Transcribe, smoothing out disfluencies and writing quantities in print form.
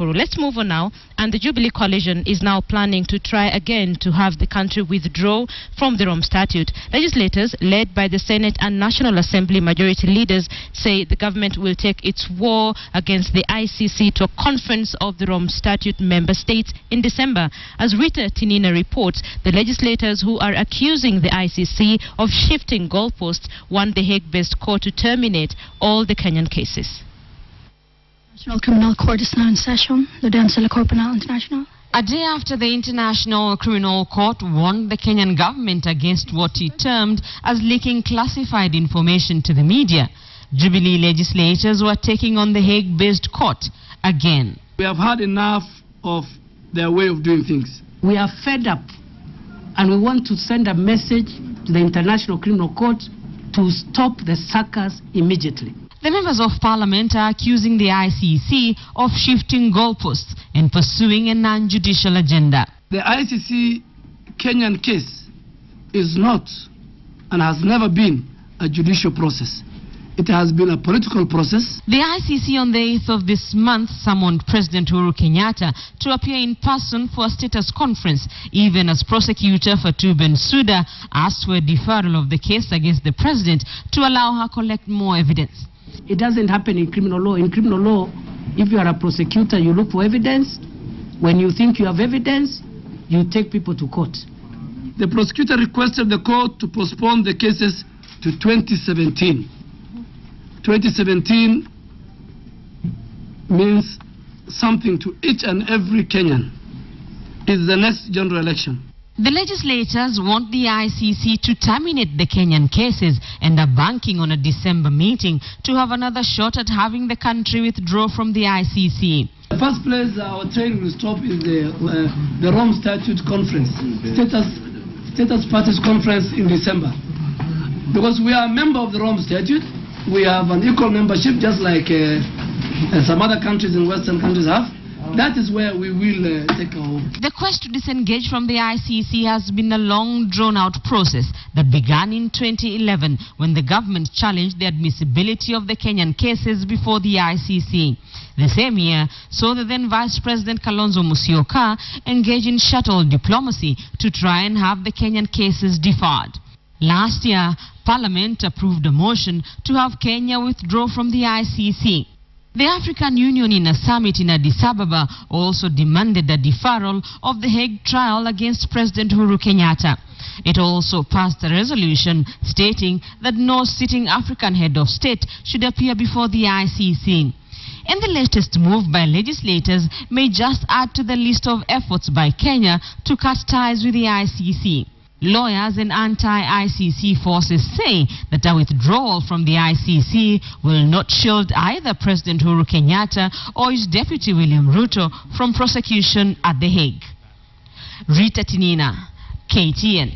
Let's move on now, and the Jubilee Coalition is now planning to try again to have the country withdraw from the Rome Statute. Legislators, led by the Senate and National Assembly majority leaders, say the government will take its war against the ICC to a conference of the Rome Statute Member States in December. As Rita Tinina reports, the legislators who are accusing the ICC of shifting goalposts want the hague-based court to terminate all the Kenyan cases. International Criminal Court is now in session. The Densela Court Penal International. A day after the International Criminal Court warned the Kenyan government against what he termed as leaking classified information to the media, Jubilee legislators were taking on the Hague-based court again. We have had enough of their way of doing things. We are fed up, and we want to send a message to the International Criminal Court to stop the suckers immediately. The members of parliament are accusing the ICC of shifting goalposts and pursuing a non-judicial agenda. The ICC Kenyan case is not and has never been a judicial process. It has been a political process. The ICC on the 8th of this month summoned President Uhuru Kenyatta to appear in person for a status conference, even as prosecutor Fatou Bensouda asked for a deferral of the case against the president to allow her collect more evidence. It doesn't happen in criminal law. In criminal law, if you are a prosecutor, you look for evidence. When you think you have evidence, you take people to court. The prosecutor requested the court to postpone the cases to 2017. 2017 means something to each and every Kenyan. It's the next general election. The legislators want the ICC to terminate the Kenyan cases and are banking on a December meeting to have another shot at having the country withdraw from the ICC. The first place our train will stop is the Rome Statute Conference, Status Parties Conference in December. Because we are a member of the Rome Statute, we have an equal membership just like some other countries in Western countries have. That is where we will take our home. The quest to disengage from the ICC has been a long drawn-out process that began in 2011 when the government challenged the admissibility of the Kenyan cases before the ICC. The same year saw the then Vice President Kalonzo Musyoka engage in shuttle diplomacy to try and have the Kenyan cases deferred. Last year, Parliament approved a motion to have Kenya withdraw from the ICC. The African Union in a summit in Addis Ababa also demanded a deferral of the Hague trial against President Uhuru Kenyatta. It also passed a resolution stating that no sitting African head of state should appear before the ICC. And the latest move by legislators may just add to the list of efforts by Kenya to cut ties with the ICC. Lawyers and anti-ICC forces say that a withdrawal from the ICC will not shield either President Uhuru Kenyatta or his deputy William Ruto from prosecution at The Hague. Rita Tinina, KTN.